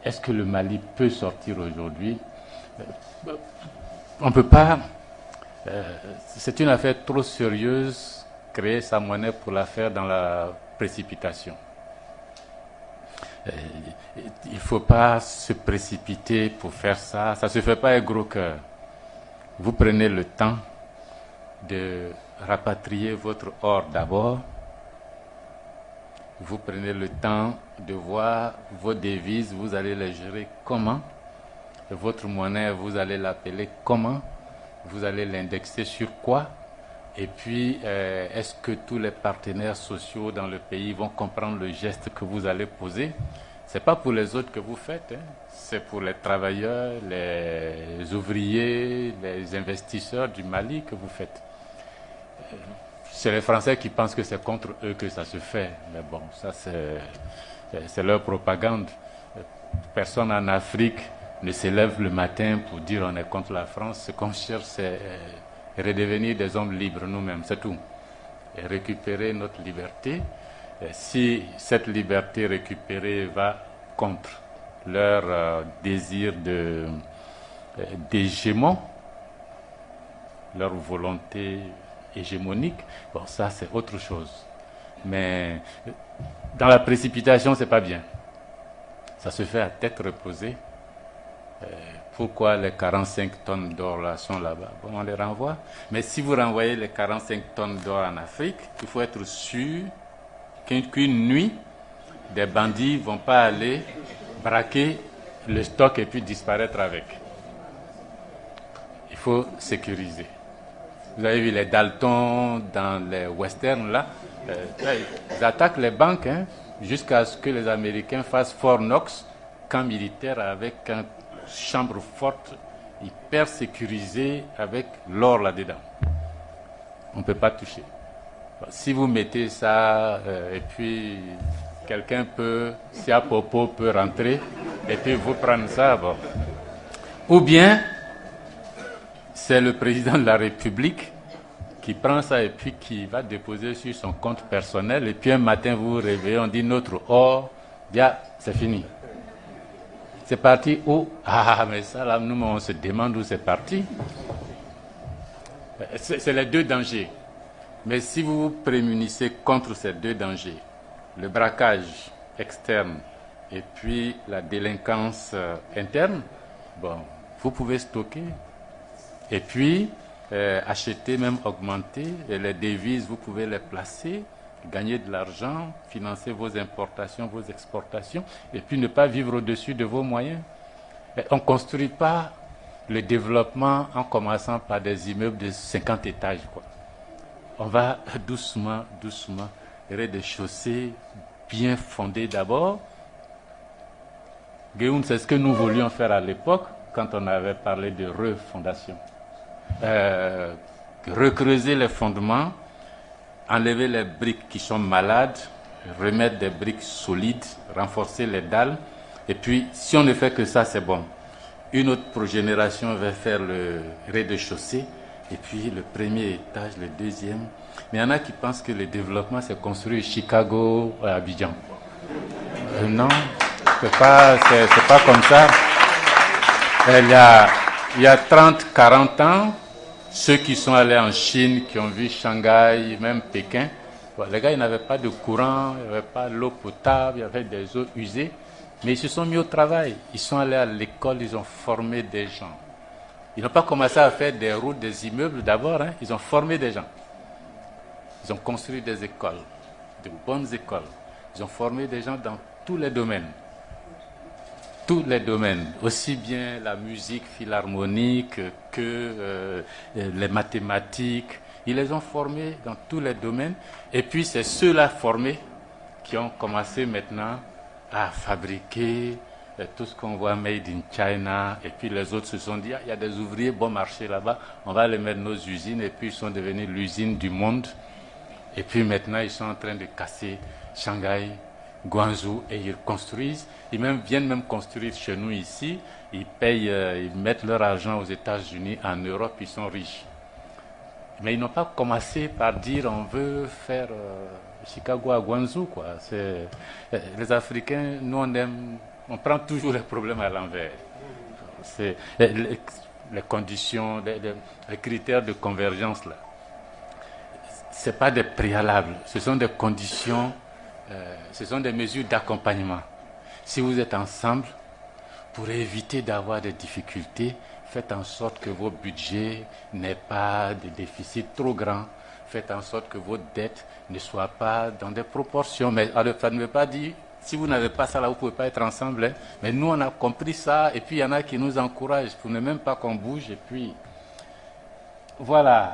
est-ce que le Mali peut sortir aujourd'hui? On ne peut pas. C'est une affaire trop sérieuse, créer sa monnaie pour la faire dans la précipitation. Il ne faut pas se précipiter pour faire ça. Ça ne se fait pas avec gros cœur. Vous prenez le temps de rapatrier votre or d'abord. Vous prenez le temps de voir vos devises, vous allez les gérer comment. Votre monnaie, vous allez l'appeler comment. Vous allez l'indexer sur quoi. Et puis, est-ce que tous les partenaires sociaux dans le pays vont comprendre le geste que vous allez poser? Ce n'est pas pour les autres que vous faites, hein. C'est pour les travailleurs, les ouvriers, les investisseurs du Mali que vous faites. C'est les Français qui pensent que c'est contre eux que ça se fait. Mais bon, ça c'est leur propagande. Personne en Afrique ne se lève le matin pour dire on est contre la France. Ce qu'on cherche, c'est redevenir des hommes libres nous-mêmes, c'est tout. Et récupérer notre liberté. Et si cette liberté récupérée va contre leur désir d'hégémon, leur volonté hégémonique, bon, ça c'est autre chose. Mais dans la précipitation, c'est pas bien. Ça se fait à tête reposée. Pourquoi les 45 tonnes d'or là sont là-bas? Bon, on les renvoie. Mais si vous renvoyez les 45 tonnes d'or en Afrique, il faut être sûr qu'une nuit, des bandits ne vont pas aller braquer le stock et puis disparaître avec. Il faut sécuriser. Vous avez vu les Dalton dans les westerns là, ils attaquent les banques jusqu'à ce que les Américains fassent Fort Knox, camp militaire avec une chambre forte, hyper sécurisée avec l'or là-dedans. On ne peut pas toucher. Si vous mettez ça et puis quelqu'un peut, si à propos peut rentrer et puis vous prendre ça, bon. Ou bien c'est le président de la République qui prend ça et puis qui va déposer sur son compte personnel et puis un matin vous vous réveillez, on dit notre or, bien c'est fini. C'est parti où? Ah mais ça là, nous on se demande où c'est parti. C'est les deux dangers. Mais si vous vous prémunissez contre ces deux dangers, le braquage externe et puis la délinquance interne, bon, vous pouvez stocker et puis acheter, même augmenter, et les devises, vous pouvez les placer, gagner de l'argent, financer vos importations, vos exportations, et puis ne pas vivre au-dessus de vos moyens. Et on ne construit pas le développement en commençant par des immeubles de 50 étages, quoi. On va doucement, doucement, rez-de-chaussée bien fondé d'abord. Guéoun, c'est ce que nous voulions faire à l'époque, quand on avait parlé de refondation. Recreuser les fondements, enlever les briques qui sont malades, remettre des briques solides, renforcer les dalles, et puis si on ne fait que ça, c'est bon. Une autre progénération va faire le rez-de-chaussée, et puis le premier étage, le deuxième. Mais il y en a qui pensent que le développement, c'est construire Chicago à Abidjan. Non, c'est pas comme ça. Il y a 30, 40 ans, ceux qui sont allés en Chine, qui ont vu Shanghai, même Pékin, bon, les gars, ils n'avaient pas de courant, il n'y avait pas l'eau potable, il y avait des eaux usées, mais ils se sont mis au travail. Ils sont allés à l'école, ils ont formé des gens. Ils n'ont pas commencé à faire des routes, des immeubles d'abord, ils ont formé des gens. Ils ont construit des écoles, de bonnes écoles. Ils ont formé des gens dans tous les domaines. Tous les domaines, aussi bien la musique philharmonique que les mathématiques. Ils les ont formés dans tous les domaines. Et puis c'est ceux-là formés qui ont commencé maintenant à fabriquer tout ce qu'on voit made in China. Et puis les autres se sont dit, il y a des ouvriers bon marché là-bas, on va les mettre dans nos usines. Et puis ils sont devenus l'usine du monde. Et puis maintenant ils sont en train de casser Shanghai, Guangzhou, et ils construisent. Ils viennent même construire chez nous ici. Ils payent, ils mettent leur argent aux États-Unis, en Europe, ils sont riches. Mais ils n'ont pas commencé par dire on veut faire Chicago à Guangzhou, quoi. Les Africains, nous on aime On prend toujours les problèmes à l'envers. C'est les conditions, les critères de convergence là. Ce n'est pas des préalables, ce sont des conditions, ce sont des mesures d'accompagnement. Si vous êtes ensemble, pour éviter d'avoir des difficultés, faites en sorte que vos budgets n'aient pas de déficit trop grand. Faites en sorte que vos dettes ne soient pas dans des proportions. Mais ça ne veut pas dire, si vous n'avez pas ça là, vous ne pouvez pas être ensemble. Hein. Mais nous, on a compris ça. Et puis, il y en a qui nous encouragent pour ne même pas qu'on bouge. Et puis, voilà.